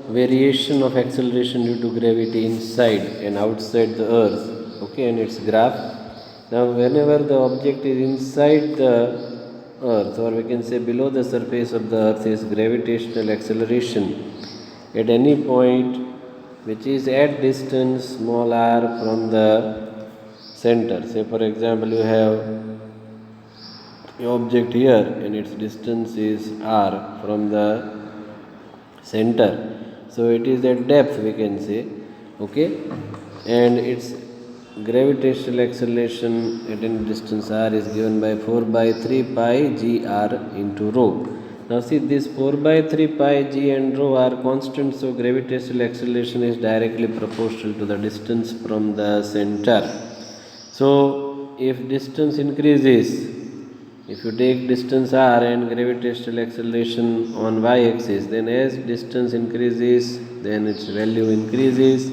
variation of acceleration due to gravity inside and outside the earth, okay, and its graph. Now whenever the object is inside the earth, or we can say below the surface of the earth, is gravitational acceleration at any point which is at distance small r from the center. Say for example, you have object here and its distance is r from the center, so it is at depth, we can say, okay, and its gravitational acceleration at any distance r is given by 4 by 3 pi g r into rho. Now see, this 4 by 3 pi g and rho are constant, so gravitational acceleration is directly proportional to the distance from the center. So if distance increases, if you take distance r and gravitational acceleration on y-axis, then as distance increases, then its value increases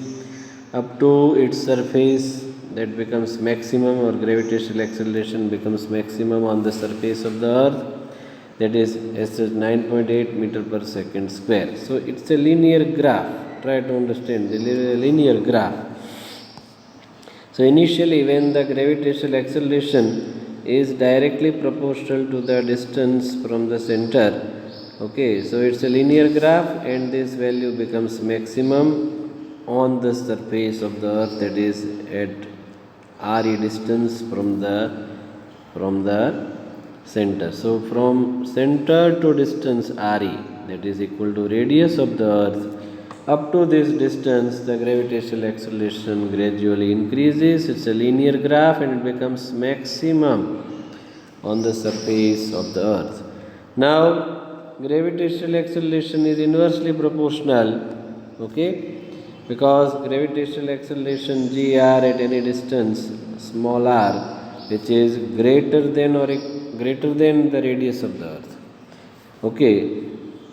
up to its surface, that becomes maximum, or gravitational acceleration becomes maximum on the surface of the earth, that is as 9.8 meter per second square. So it's a linear graph. Try to understand the linear graph. So initially, when the gravitational acceleration is directly proportional to the distance from the center, okay, so it's a linear graph, and this value becomes maximum on the surface of the earth, that is at re distance from the center. So from center to distance re, that is equal to radius of the earth, up to this distance the gravitational acceleration gradually increases. It's a linear graph and it becomes maximum on the surface of the earth. Now gravitational acceleration is inversely proportional, okay, because gravitational acceleration gr at any distance small r, which is greater than the radius of the earth, okay,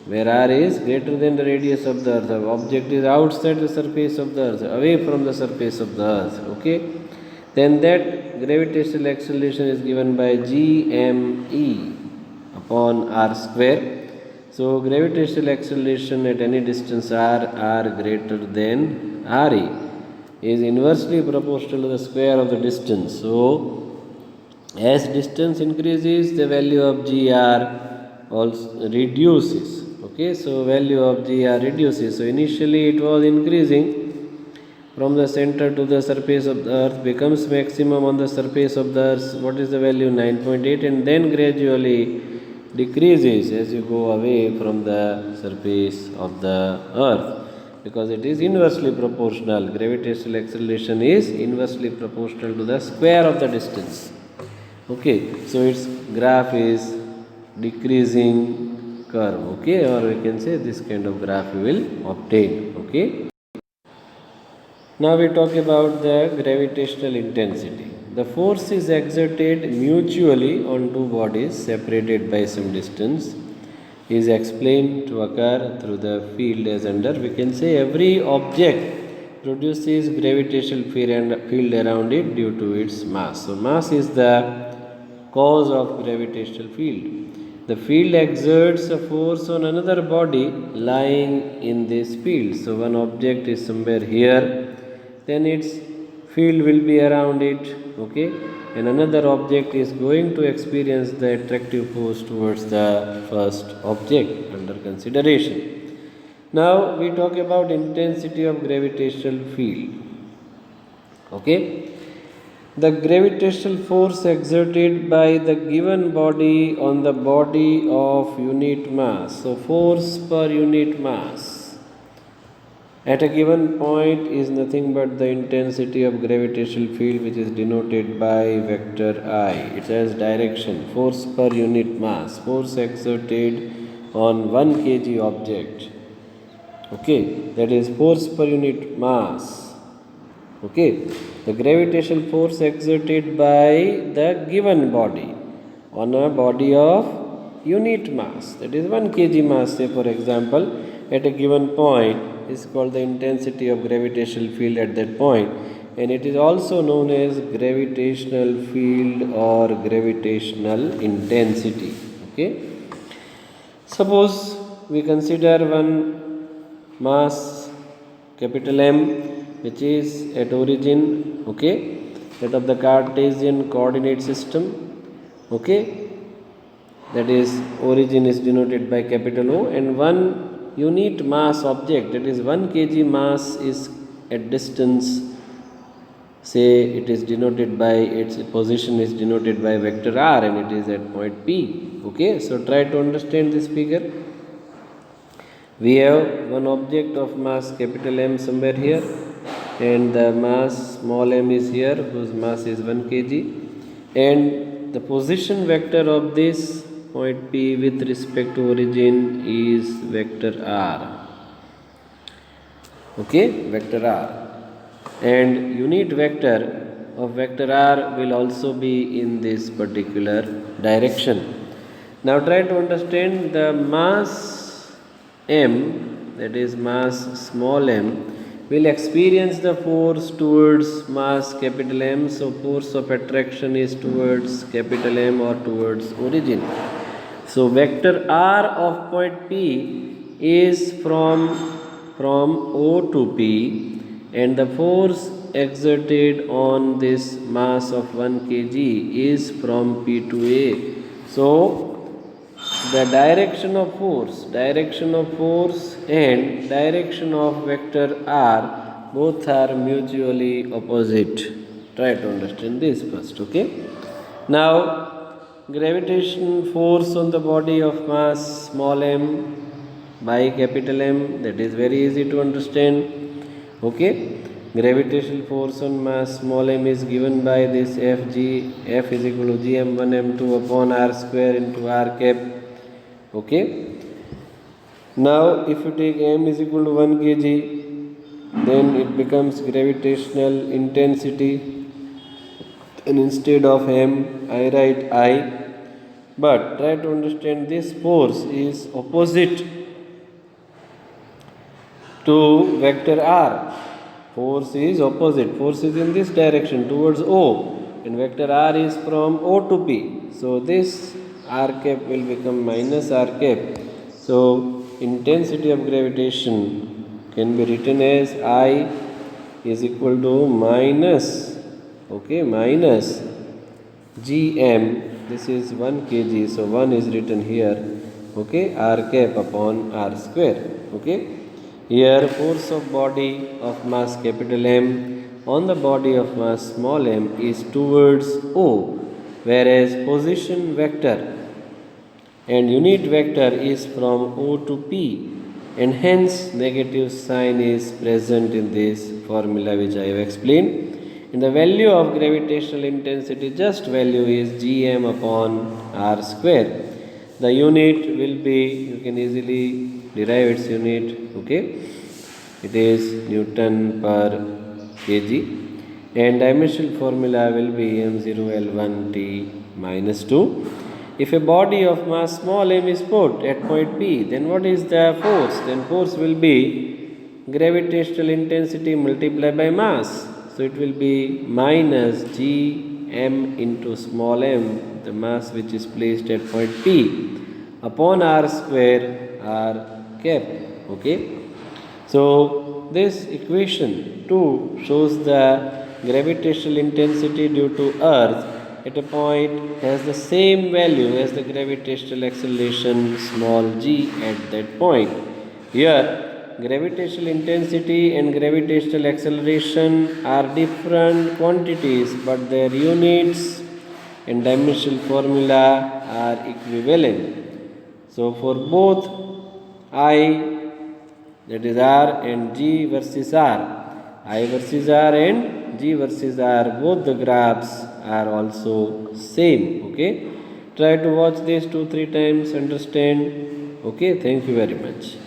where r is greater than the radius of the earth, the object is outside the surface of the earth, away from the surface of the earth, okay, then that gravitational acceleration is given by gme upon r square. So gravitational acceleration at any distance r greater than re is inversely proportional to the square of the distance. So as distance increases, the value of gr also reduces, okay, so value of gr reduces. So initially it was increasing from the center to the surface of the earth, becomes maximum on the surface of the earth. What is the value? 9.8, and then gradually decreases as you go away from the surface of the earth, because it is inversely proportional. Gravitational acceleration is inversely proportional to the square of the distance, okay, so its graph is decreasing curve, okay, or we can say this kind of graph you will obtain, okay. Now we talk about the gravitational intensity. The force is exerted mutually on two bodies separated by some distance, is explained to occur through the field as under. We can say every object produces gravitational field around it due to its mass. So mass is the cause of gravitational field. The field exerts a force on another body lying in this field. So one object is somewhere here, then its field will be around it, okay, and another object is going to experience the attractive force towards the first object under consideration. Now we talk about intensity of gravitational field, okay. The gravitational force exerted by the given body on the body of unit mass, so force per unit mass at a given point is nothing but the intensity of gravitational field, which is denoted by vector I. It has direction, force per unit mass, force exerted on 1 kg object, okay, that is force per unit mass, okay. The gravitational force exerted by the given body on a body of unit mass, that is 1 kg mass, say for example, at a given point, is called the intensity of gravitational field at that point, and it is also known as gravitational field or gravitational intensity, okay. Suppose we consider one mass capital M, which is at origin, okay, that of the Cartesian coordinate system, okay, that is origin is denoted by capital O, and one unit mass object, that is 1 kg mass, is at distance, say it is denoted by, its position is denoted by vector r, and it is at point P. Okay, so try to understand this figure. We have one object of mass capital M somewhere here, and the mass small m is here, whose mass is 1 kg, and the position vector of this point P with respect to origin is vector r. Okay, vector r, and unit vector of vector r will also be in this particular direction. Now try to understand the mass m, that is mass small m, will experience the force towards mass capital M. So force of attraction is towards capital M or towards origin. So vector r of point P is from O to P, and the force exerted on this mass of 1 kg is from P to A. So the direction of force and direction of vector r both are mutually opposite. Try to understand this first, okay? Now, gravitation force on the body of mass small m by capital M, that is very easy to understand, okay? Gravitational force on mass small m is given by this F is equal to gm1 m2 upon r square into r cap. Okay. Now, if you take m is equal to 1 kg, then it becomes gravitational intensity, and instead of m, I write I. But try to understand, this force is opposite to vector r. Force is opposite. Force is in this direction towards O, and vector r is from O to P. So this r cap will become minus r cap. So intensity of gravitation can be written as I is equal to minus gm. This is 1 kg, so 1 is written here, okay, r cap upon r square, okay. Here force of body of mass capital M on the body of mass small m is towards O, whereas position vector and unit vector is from O to P, and hence negative sign is present in this formula which I have explained. And the value of gravitational intensity, just value, is gm upon r square. The unit will be, you can easily derive its unit, okay, it is Newton per kg, and dimensional formula will be m0l1t minus 2. If a body of mass small m is put at point P, then what is the force? Then force will be gravitational intensity multiplied by mass. So it will be minus gm into small m, the mass which is placed at point P, upon r square r cap, okay. So this equation 2 shows the gravitational intensity due to earth at a point has the same value as the gravitational acceleration small g at that point. Here gravitational intensity and gravitational acceleration are different quantities, but their units and dimensional formula are equivalent. So for both I, that is r, and g versus r, I versus r and g versus r, both the graphs are also same, okay. Try to watch this 2-3 times, understand, okay. Thank you very much.